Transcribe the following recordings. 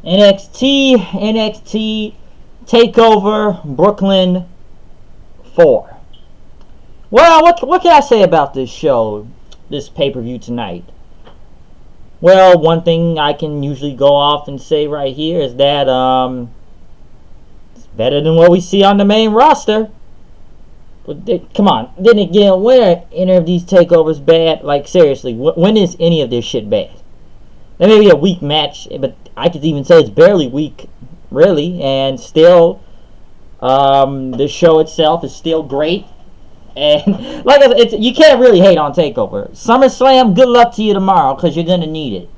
NXT Takeover Brooklyn 4. Well, what can I say about this show, this pay-per-view tonight? Well, one thing I can usually go off and say right here is that it's better than what we see on the main roster. But come on, then again, when are any of these takeovers bad? Like, seriously, when is any of this shit bad? There may be a weak match, but I could even say it's barely weak, really, and still, the show itself is still great. And like I said, you can't really hate on Takeover. SummerSlam, good luck to you tomorrow, because you're going to need it.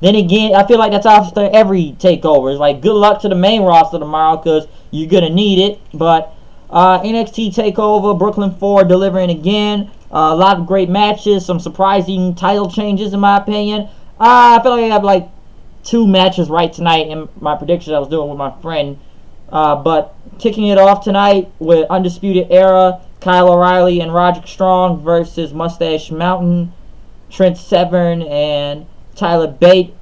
Then again, I feel like that's after every Takeover. It's like, good luck to the main roster tomorrow, because you're going to need it. But NXT Takeover, Brooklyn 4 delivering again. A lot of great matches, some surprising title changes, in my opinion. I feel like I have like 2 matches right tonight in my predictions I was doing with my friend. But kicking it off tonight with Undisputed Era, Kyle O'Reilly and Roderick Strong versus Mustache Mountain, Trent Severn and Tyler Bate.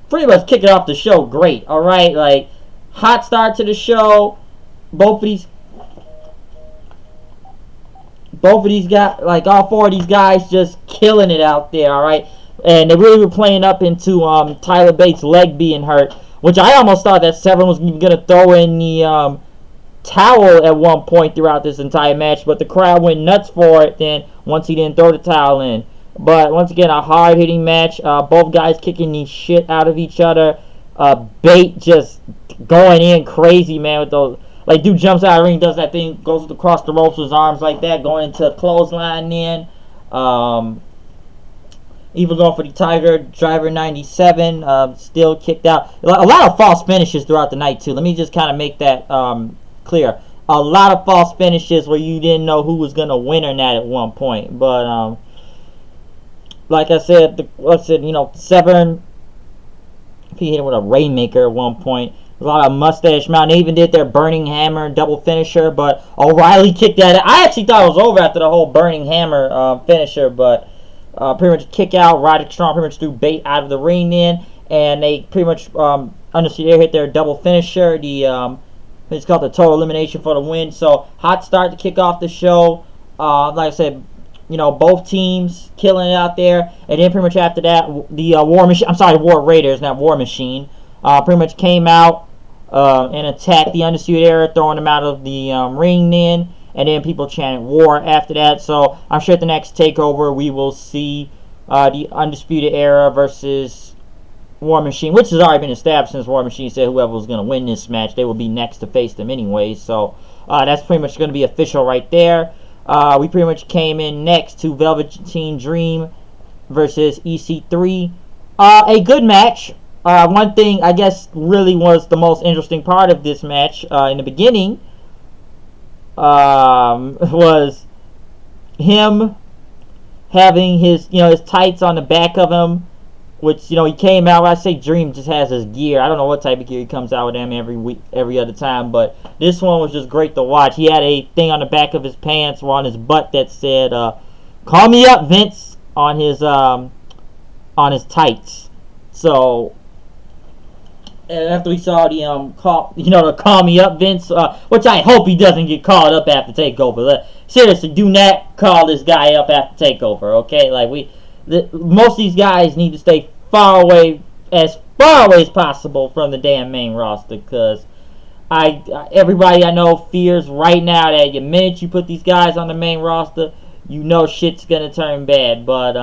Pretty much kicking off the show great. Alright, like, hot start to the show. Both of these guys, like, all 4 of these guys just killing it out there, alright? And they really were playing up into Tyler Bates' leg being hurt, which I almost thought that Severn was going to throw in the towel at one point throughout this entire match, but the crowd went nuts for it then once he didn't throw the towel in. But once again, a hard-hitting match. Both guys kicking the shit out of each other. Bate just going in crazy, man, with those. Like, dude jumps out of the ring, does that thing, goes across the ropes with his arms like that, going into a clothesline in. Even going for the Tiger Driver 97, still kicked out. A lot of false finishes throughout the night, too. Let me just kind of make that clear. A lot of false finishes where you didn't know who was going to win or not at one point. But, like I said, Severn, he hit him with a Rainmaker at one point. A lot of Mustache Mountain. They even did their Burning Hammer double finisher, but O'Reilly kicked that. I actually thought it was over after the whole Burning Hammer finisher, but pretty much kick out. Roderick Strong pretty much threw Bate out of the ring then, and they pretty much Undisputed hit their double finisher. It's called the total elimination for the win. So hot start to kick off the show. Like I said, both teams killing it out there, and then pretty much after that, the War Raiders, not War Machine, pretty much came out and attacked the Undisputed Era, throwing them out of the ring then. And then people chanted war after that. So I'm sure at the next takeover we will see the Undisputed Era versus War Machine, which has already been established since War Machine said whoever was going to win this match, they will be next to face them anyway. So that's pretty much going to be official right there. We pretty much came in next to Velveteen Dream versus EC3. A good match. One thing I guess really was the most interesting part of this match in the beginning was him having his tights on the back of him, which he came out. I say Dream just has his gear. I don't know what type of gear he comes out with them every week, every other time, but this one was just great to watch. He had a thing on the back of his pants or on his butt that said "Call me up, Vince" on his tights. So and after we saw the the "Call me up, Vince," which I hope he doesn't get called up after Takeover. Seriously, do not call this guy up after Takeover, okay? Like most of these guys need to stay as far away as possible from the damn main roster, because everybody I know fears right now that the minute you put these guys on the main roster, shit's gonna turn bad. But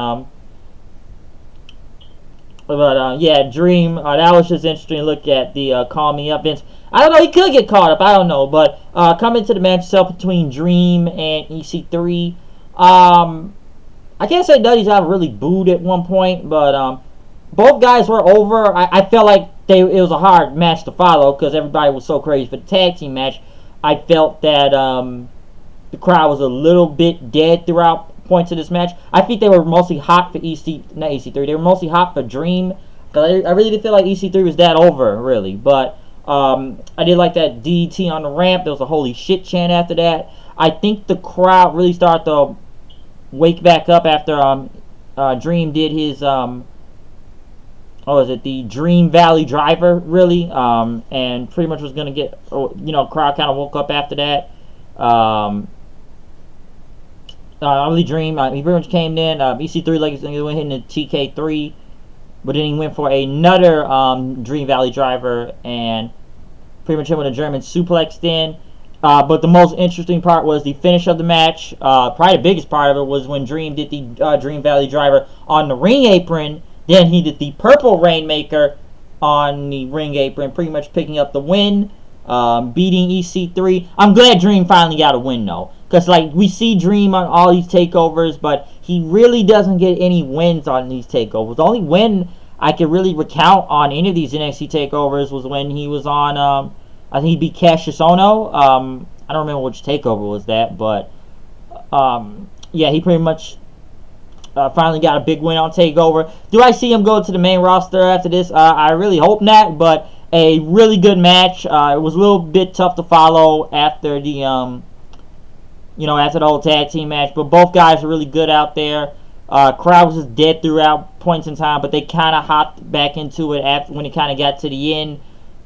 yeah, Dream, that was just interesting to look at the "Call me up, Vince." I don't know, he could get caught up, I don't know, but coming to the match itself between Dream and EC3, I can't say none of these guys really booed at one point, but both guys were over. I felt like it was a hard match to follow because everybody was so crazy for the tag team match. I felt that the crowd was a little bit dead throughout points of this match. I think they were mostly hot for not EC3. They were mostly hot for Dream. Cause I really did feel like EC3 was that over, really. But I did like that DDT on the ramp. There was a holy shit chant after that. I think the crowd really started to wake back up after Dream did his the Dream Valley Driver, really, and pretty much was going to get, crowd kind of woke up after that. I really Dream, he pretty much came in, EC3 like he's going to hit the TK3, but then he went for another Dream Valley Driver, and pretty much hit with a German suplex in. But the most interesting part was the finish of the match. Probably the biggest part of it was when Dream did the Dream Valley Driver on the ring apron. Then he did the Purple Rainmaker on the ring apron, pretty much picking up the win, beating EC3. I'm glad Dream finally got a win, though. Because, we see Dream on all these takeovers, but he really doesn't get any wins on these takeovers. The only win I could really recount on any of these NXT takeovers was when he was on, I think he beat Cassius Ohno. I don't remember which takeover was that, but, yeah, he pretty much finally got a big win on TakeOver. Do I see him go to the main roster after this? I really hope not, but a really good match. It was a little bit tough to follow after the, after the whole tag team match, but both guys are really good out there. Crowd was just dead throughout points in time, but they kind of hopped back into it after when it kind of got to the end.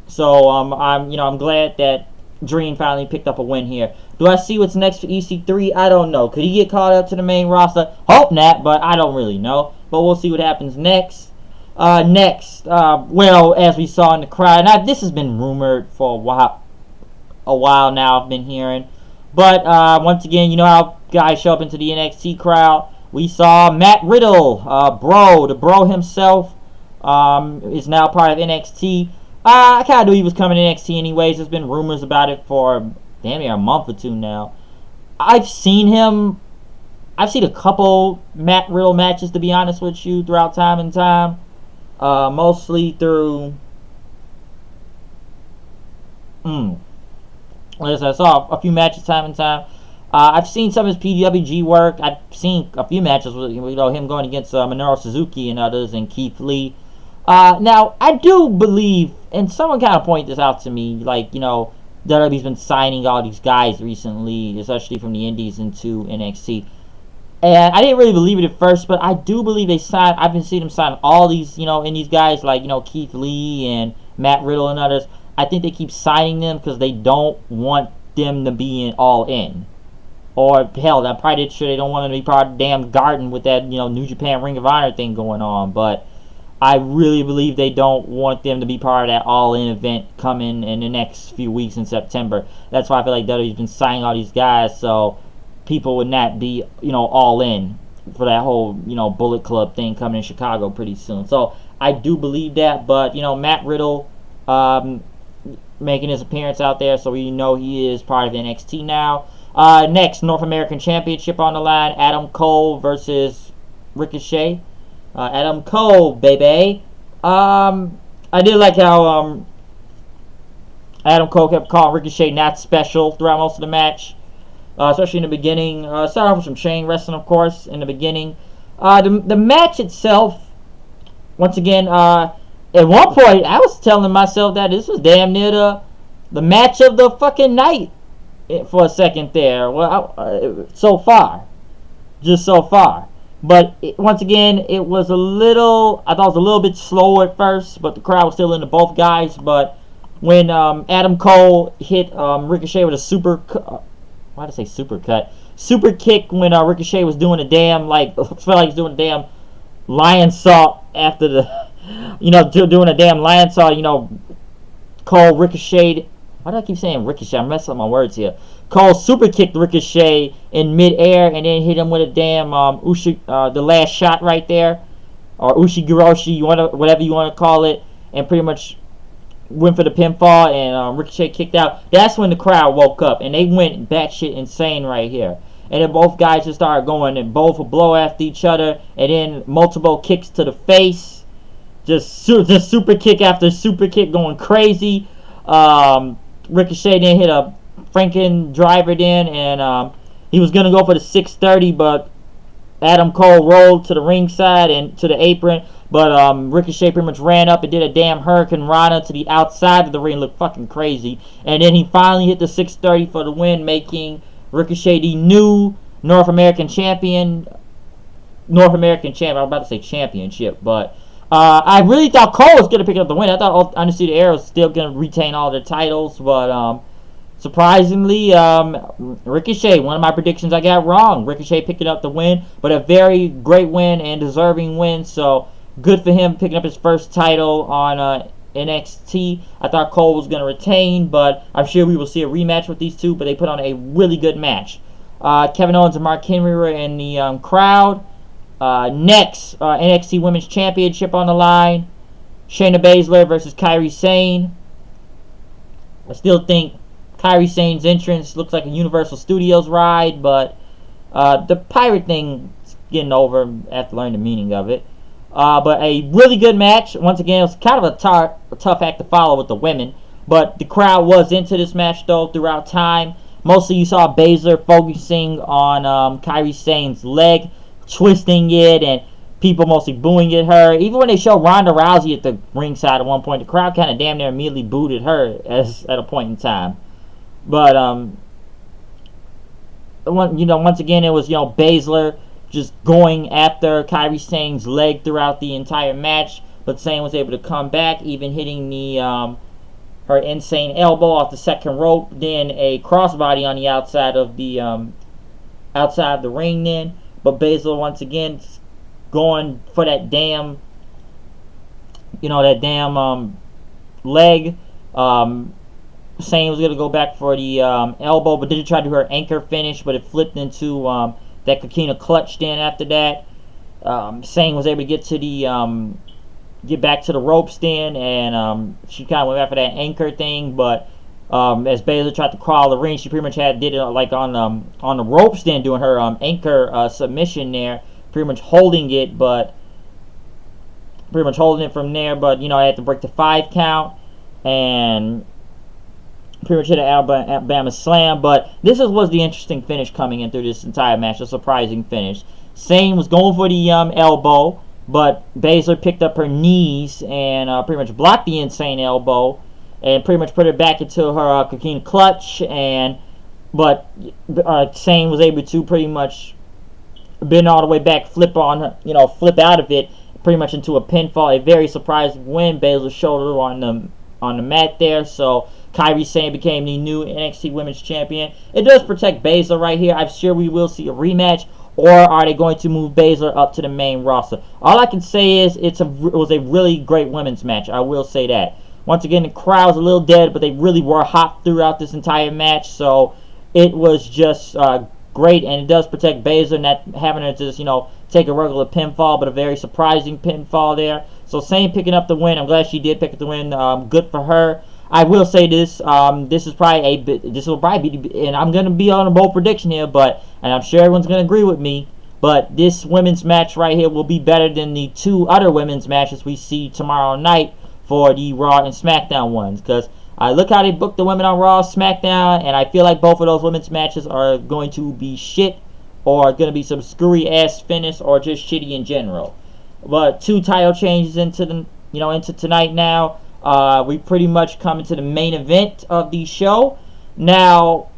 So I'm glad that Dream finally picked up a win here. Do I see what's next for EC3? I don't know. Could he get called up to the main roster? Hope not, but I don't really know. But we'll see what happens next. Well, as we saw in the crowd, now this has been rumored for a while now. I've been hearing, but once again, you know how guys show up into the NXT crowd. We saw Matt Riddle, the bro himself, is now part of NXT. I kind of knew he was coming to NXT anyways. There's been rumors about it for damn near a month or two now. I've seen a couple Matt Riddle matches, to be honest with you, throughout time and time. Mostly through... Like I saw a few matches time and time. I've seen some of his PWG work. I've seen a few matches with him going against Minoru Suzuki and others, and Keith Lee. Now, I do believe, and someone kind of pointed this out to me, WWE's been signing all these guys recently, especially from the indies into NXT. And I didn't really believe it at first, but I do believe I've been seeing them sign all these, indies guys, Keith Lee and Matt Riddle and others. I think they keep signing them because they don't want them to be all in. Or, hell, I'm probably sure they don't want them to be part of the damn garden with that, New Japan Ring of Honor thing going on, but I really believe they don't want them to be part of that all-in event coming in the next few weeks in September. That's why I feel like WWE's been signing all these guys, so people would not be, all in for that whole, Bullet Club thing coming in Chicago pretty soon. So I do believe that, but, Matt Riddle making his appearance out there, so we know he is part of NXT now. Next, North American Championship on the line, Adam Cole versus Ricochet. Adam Cole, baby. I did like how Adam Cole kept calling Ricochet not special throughout most of the match, especially in the beginning. Started off with some chain wrestling, of course, in the beginning. The match itself, once again, at one point, I was telling myself that this was damn near the match of the fucking night for a second there. Well, so far. Just so far. But once again, I thought it was a little bit slow at first, but the crowd was still into both guys. But when Adam Cole hit Ricochet with a super kick when Ricochet was doing a damn, felt like he was doing a damn lion saw after the, doing a damn lion saw, Cole ricocheted. Why do I keep saying Ricochet? I'm messing up my words here. Cole super kicked Ricochet in midair and then hit him with a damn the last shot right there, or Ushigoroshi, whatever you want to call it, and pretty much went for the pinfall, and Ricochet kicked out. That's when the crowd woke up and they went batshit insane right here. And then both guys just started going and both will blow after each other, and then multiple kicks to the face, just super kick after super kick going crazy. Ricochet then hit a Franken driver then, and he was going to go for the 630, but Adam Cole rolled to the ringside and to the apron, but Ricochet pretty much ran up and did a damn Hurricane Rana to the outside of the ring, looked fucking crazy, and then he finally hit the 630 for the win, making Ricochet the new North American champion. I was about to say championship, but I really thought Cole was going to pick up the win. I thought Undisputed Era was still going to retain all their titles, but surprisingly, Ricochet, one of my predictions I got wrong. Ricochet picking up the win, but a very great win and deserving win, so good for him picking up his first title on NXT. I thought Cole was going to retain, but I'm sure we will see a rematch with these two, but they put on a really good match. Kevin Owens and Mark Henry were in the crowd. Next, NXT Women's Championship on the line. Shayna Baszler versus Kairi Sane. I still think Kairi Sane's entrance looks like a Universal Studios ride, but the pirate thing is getting over after learning the meaning of it. But a really good match. Once again, it was kind of a tough act to follow with the women, but the crowd was into this match though throughout time. Mostly you saw Baszler focusing on Kairi Sane's leg, twisting it, and people mostly booing at her. Even when they showed Ronda Rousey at the ringside at one point, the crowd kind of damn near immediately booed at her at a point in time. But once again, it was Baszler just going after Kairi Sane's leg throughout the entire match, but Sane was able to come back, even hitting the her insane elbow off the second rope, then a crossbody on the outside of the ring then. But Baszler once again going for that damn leg. Sane was going to go back for the elbow, but did try to do her anchor finish, but it flipped into that Coquina clutch then after that. Sane was able to get back to the ropes then, and she kind of went after that anchor thing, but as Baszler tried to crawl the ring, she pretty much did it like on the ropes then, doing her anchor submission there, pretty much holding it from there, but I had to break the 5 count, and pretty much hit an Alabama slam. But this was the interesting finish coming in through this entire match, a surprising finish. Sane was going for the elbow, but Baszler picked up her knees and pretty much blocked the insane elbow and pretty much put her back into her coquina clutch. But Sane was able to pretty much bend all the way back, flip out of it, pretty much into a pinfall. A very surprising win. Baszler's shoulder on the mat there. So Kairi Sane became the new NXT Women's Champion. It does protect Baszler right here. I'm sure we will see a rematch. Or are they going to move Baszler up to the main roster? All I can say is it was a really great women's match. I will say that. Once again, the crowd's a little dead, but they really were hot throughout this entire match. So it was just great, and it does protect Baszler, not having her just take a regular pinfall, but a very surprising pinfall there. So Sane picking up the win. I'm glad she did pick up the win. Good for her. I will say this. This will probably be, and I'm gonna be on a bold prediction here, and I'm sure everyone's gonna agree with me. But this women's match right here will be better than the 2 other women's matches we see tomorrow night for the Raw and SmackDown ones. Because I look how they booked the women on Raw, SmackDown, and I feel like both of those women's matches are going to be shit, or going to be some screwy ass finish, or just shitty in general. But 2 title changes into tonight now. We pretty much come into the main event of the show. Now,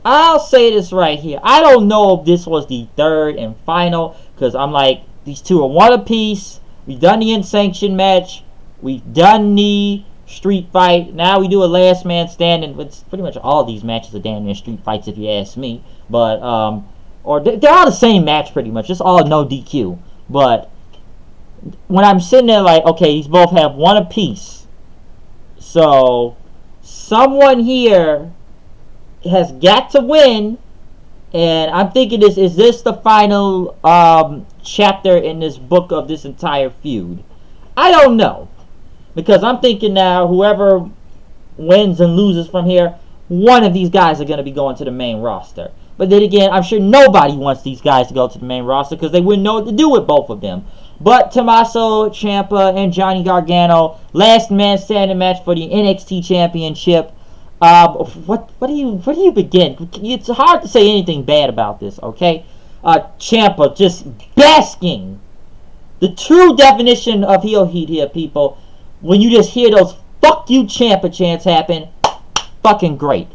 I'll say this right here. I don't know if this was the 3rd and final, because I'm like, these 2 are one apiece. We've done the unsanctioned match. We've done the street fight. Now we do a last man standing. It's pretty much all of these matches are damn near street fights if you ask me. But, or they're all the same match pretty much. Just all no DQ. But when I'm sitting there like, okay, these both have one apiece. So someone here has got to win, and I'm thinking is this the final chapter in this book of this entire feud? I don't know, because I'm thinking now whoever wins and loses from here, one of these guys are going to be going to the main roster. But then again, I'm sure nobody wants these guys to go to the main roster because they wouldn't know what to do with both of them. But Tommaso Ciampa and Johnny Gargano, last man standing match for the NXT Championship. Where do you begin? It's hard to say anything bad about this, okay? Ciampa just basking. The true definition of heel heat here, people. When you just hear those "fuck you, Ciampa" chants happen, fucking great.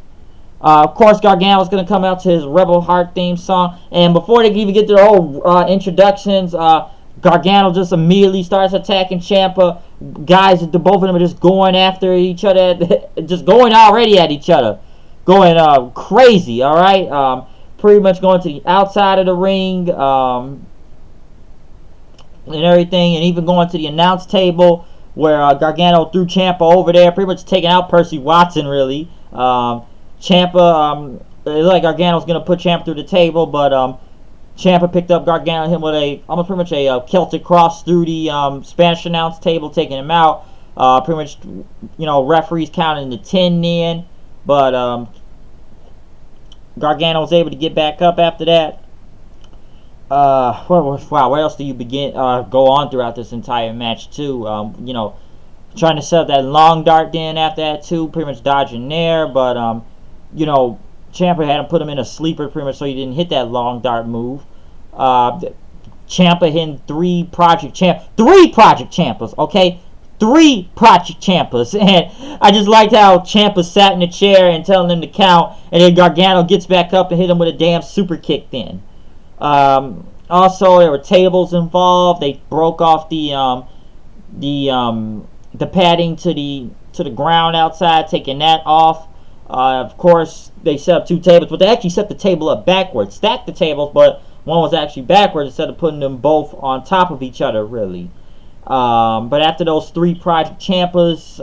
Of course, Gargano's going to come out to his Rebel Heart theme song. And before they even get their whole introductions, Gargano just immediately starts attacking Ciampa. Guys, the both of them are just going after each other, just going already at each other, going crazy. All right, pretty much going to the outside of the ring, and everything, and even going to the announce table where Gargano threw Ciampa over there, pretty much taking out Percy Watson. Really, Ciampa, it looked like Gargano's gonna put Ciampa through the table, but Ciampa picked up Gargano, him with almost pretty much a Celtic cross through the Spanish announce table, taking him out. Pretty much, referees counting the 10 then, but Gargano was able to get back up after that. Where else do you go on throughout this entire match too? Trying to set up that long dart then after that too, pretty much dodging there, but Ciampa had him put him in a sleeper pretty much so he didn't hit that long dart move. Ciampa hitting three Project Ciampas, okay? 3 Project Ciampas. And I just liked how Ciampa sat in the chair and telling them to count, and then Gargano gets back up and hit him with a damn super kick then. Also, there were tables involved. They broke off the padding to the ground outside, taking that off. Of course, they set up 2 tables, but they actually set the table up backwards. Stacked the tables, but one was actually backwards instead of putting them both on top of each other, really. But after those 3 Project Ciampas,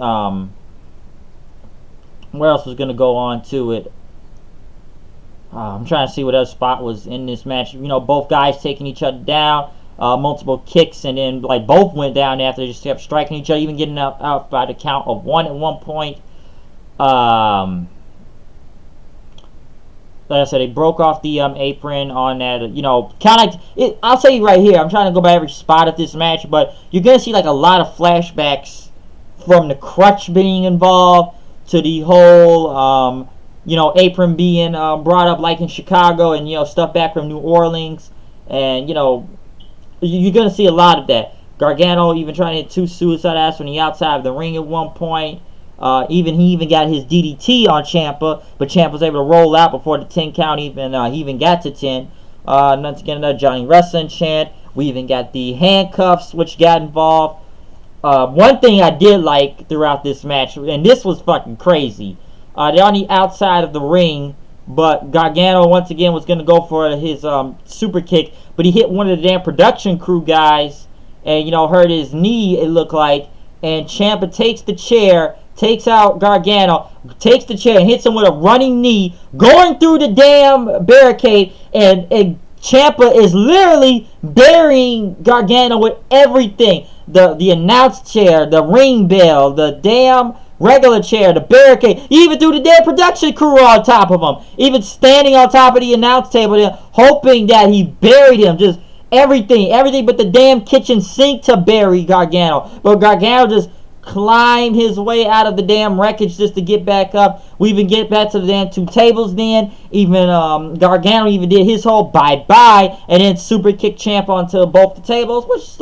where else was going to go on to it? I'm trying to see what other spot was in this match. Both guys taking each other down, multiple kicks, and then both went down after they just kept striking each other, even getting out by the count of 1 at one point. Like I said, they broke off the apron on that, kind of like, I'll tell you right here, I'm trying to go by every spot of this match, but you're going to see a lot of flashbacks from the crutch being involved to the whole, apron being brought up like in Chicago, and, stuff back from New Orleans, and, you're going to see a lot of that. Gargano even trying to hit 2 suicide ass from the outside of the ring at one point. He even got his DDT on Ciampa, but Ciampa was able to roll out before the 10 count he even got to 10. Once again, another Johnny Wrestling chant. We even got the handcuffs, which got involved. One thing I did like throughout this match, and this was fucking crazy. They're on the outside of the ring, but Gargano once again was going to go for his super kick, but he hit one of the damn production crew guys, and hurt his knee, it looked like. And Ciampa takes the chair, takes out Gargano, takes the chair and hits him with a running knee, going through the damn barricade, and Ciampa is literally burying Gargano with everything. The announce chair, the ring bell, the damn regular chair, the barricade. He even threw the damn production crew on top of him. Even standing on top of the announce table there, hoping that he buried him. Just everything but the damn kitchen sink to bury Gargano. But Gargano just climbed his way out of the damn wreckage just to get back up. We even get back to the damn 2 tables then. Even Gargano even did his whole bye-bye and then super kicked Ciampa onto both the tables, which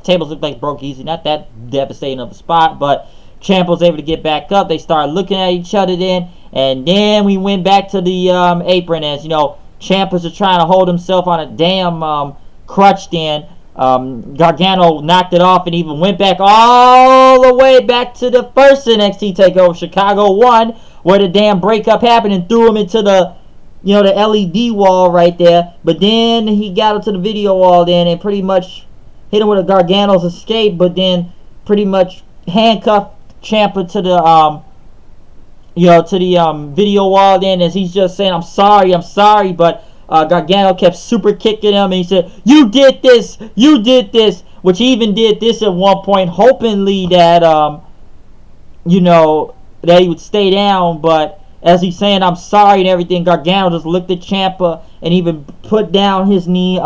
tables look like broke easy. Not that devastating of a spot, but Ciampa was able to get back up. They started looking at each other then, and then we went back to the apron as, Ciampa's just trying to hold himself on a damn crutch then. Gargano knocked it off and even went back all the way back to the first NXT Takeover Chicago 1, where the damn breakup happened, and threw him into the the LED wall right there. But then he got up to the video wall then and pretty much hit him with a Gargano's escape, but then pretty much handcuffed Ciampa to the video wall then, as he's just saying, I'm sorry, but Gargano kept super kicking him, and he said, you did this, which he even did this at one point, hopingly that, that he would stay down, but as he's saying, I'm sorry and everything, Gargano just looked at Ciampa and even put down his knee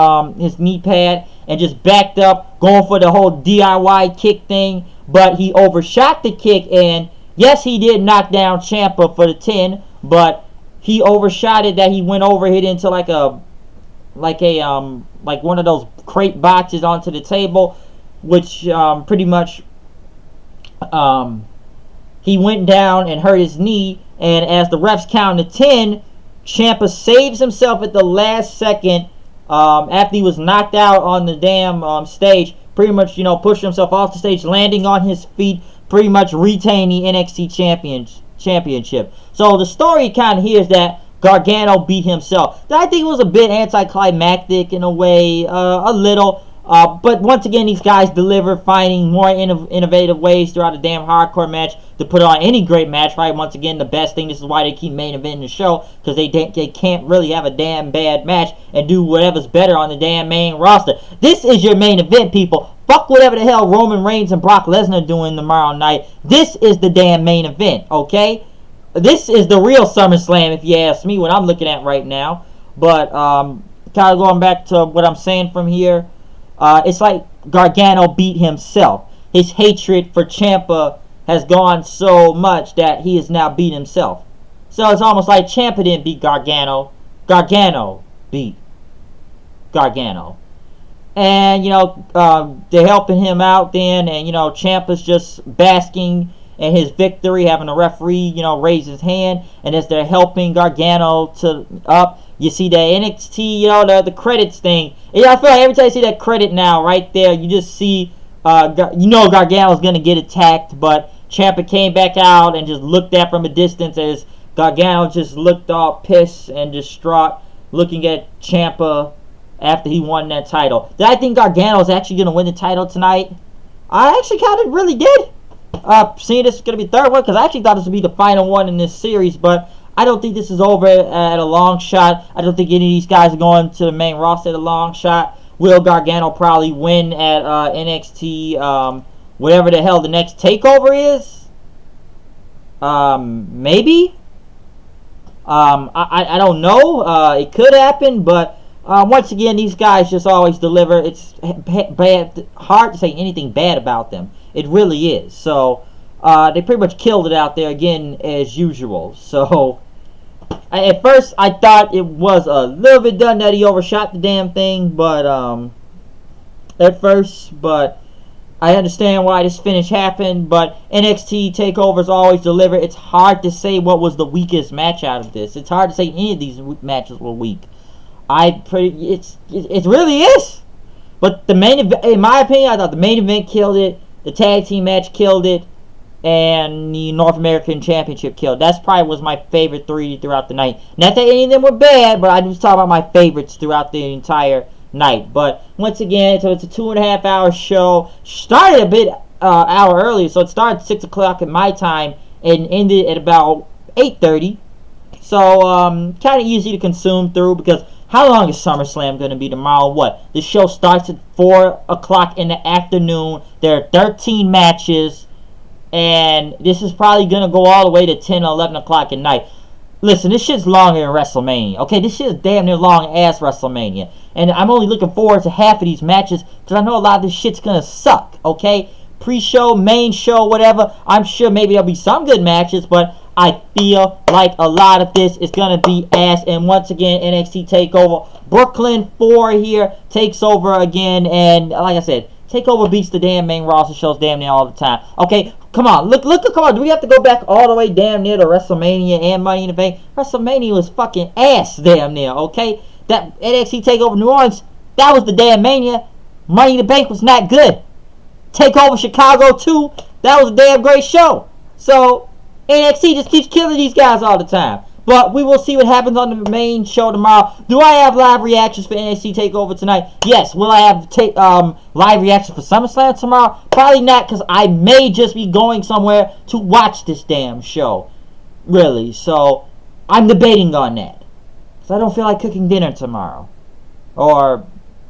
pad and just backed up, going for the whole DIY kick thing, but he overshot the kick, and yes, he did knock down Ciampa for the 10, but he overshot it, that he went over, hit into like one of those crate boxes onto the table, which pretty much he went down and hurt his knee, and as the refs counted to 10, Ciampa saves himself at the last second after he was knocked out on the damn stage, pretty much, you know, pushed himself off the stage, landing on his feet, pretty much retain the NXT championship. So the story kind of here is that Gargano beat himself. I think it was a bit anticlimactic in a way, a little. But once again, these guys deliver, finding more innovative ways throughout the damn hardcore match to put on any great match, right? Once again, the best thing, this is why they keep main eventing the show, because they can't really have a damn bad match and do whatever's better on the damn main roster. This is your main event, people. Fuck whatever the hell Roman Reigns and Brock Lesnar doing tomorrow night. This is the damn main event, okay? This is the real SummerSlam, if you ask me, what I'm looking at right now. But, kind of going back to what I'm saying from here, it's like Gargano beat himself. His hatred for Ciampa has gone so much that he has now beat himself. So it's almost like Ciampa didn't beat Gargano. Gargano beat Gargano. And, you know, they're helping him out then. And, you know, Ciampa's just basking in his victory, having a referee, you know, raise his hand. And as they're helping Gargano to up, you see the NXT, you know, the credits thing. Yeah, I feel like every time you see that credit now, right there, you just see, you know, Gargano's going to get attacked. But Ciampa came back out and just looked at from a distance as Gargano just looked all pissed and distraught, looking at Ciampa after he won that title. Did I think Gargano's actually going to win the title tonight? I actually kind of really did. Seeing this is going to be third one, because I actually thought this would be the final one in this series, but I don't think this is over at a long shot. I don't think any of these guys are going to the main roster at a long shot. Will Gargano probably win at NXT, whatever the hell the next takeover is? Maybe? I don't know. It could happen, but once again, these guys just always deliver. It's hard to say anything bad about them. It really is. So, they pretty much killed it out there again as usual. So, at first I thought it was a little bit done that he overshot the damn thing, but at first, but I understand why this finish happened. But NXT Takeovers always deliver. It's hard to say what was the weakest match out of this. It's hard to say any of these matches were weak. It really is. But the main event, in my opinion, I thought the main event killed it. The tag team match killed it. And the North American Championship killed. That's probably was my favorite three throughout the night. Not that any of them were bad, but I just talk about my favorites throughout the entire night. But once again, so it's a 2.5 hour show. Started a bit hour early, so it started at 6 o'clock at my time and ended at about 8:30. So kind of easy to consume through, because how long is SummerSlam going to be tomorrow? What? The show starts at 4 o'clock in the afternoon. There are 13 matches. And this is probably going to go all the way to 10 or 11 o'clock at night. Listen, this shit's longer than WrestleMania. Okay, this shit's damn near long as WrestleMania. And I'm only looking forward to half of these matches, because I know a lot of this shit's going to suck. Okay? Pre-show, main show, whatever. I'm sure maybe there'll be some good matches, but I feel like a lot of this is going to be ass. And once again, NXT TakeOver. Brooklyn 4 here takes over again. And like I said, TakeOver beats the damn main roster shows damn near all the time. Okay, come on. Come on. Do we have to go back all the way damn near to WrestleMania and Money in the Bank? WrestleMania was fucking ass damn near, okay? That NXT TakeOver New Orleans, that was the damn Mania. Money in the Bank was not good. TakeOver Chicago 2, that was a damn great show. So, NXT just keeps killing these guys all the time. But we will see what happens on the main show tomorrow. Do I have live reactions for NXT TakeOver tonight? Yes. Will I have live reactions for SummerSlam tomorrow? Probably not, because I may just be going somewhere to watch this damn show. Really. So, I'm debating on that. So I don't feel like cooking dinner tomorrow. Or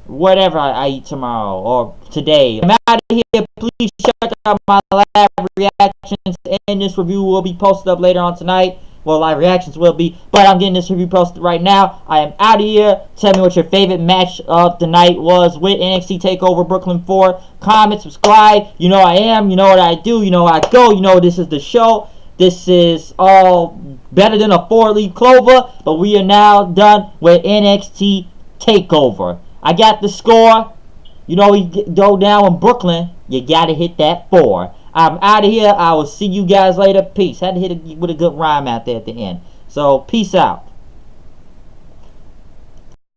whatever I eat tomorrow. Or today. I'm out of here. Please check out my live reactions. And this review will be posted up later on tonight. Well, live reactions will be, but I'm getting this review posted right now. I am out of here. Tell me what your favorite match of the night was with NXT TakeOver Brooklyn 4. Comment, subscribe. You know I am. You know what I do. You know I go. You know this is the show. This is all better than a 4-leaf clover, but we are now done with NXT TakeOver. I got the score. You know we go down in Brooklyn. You got to hit that 4. I'm out of here. I will see you guys later. Peace. Had to hit it with a good rhyme out there at the end. So, peace out.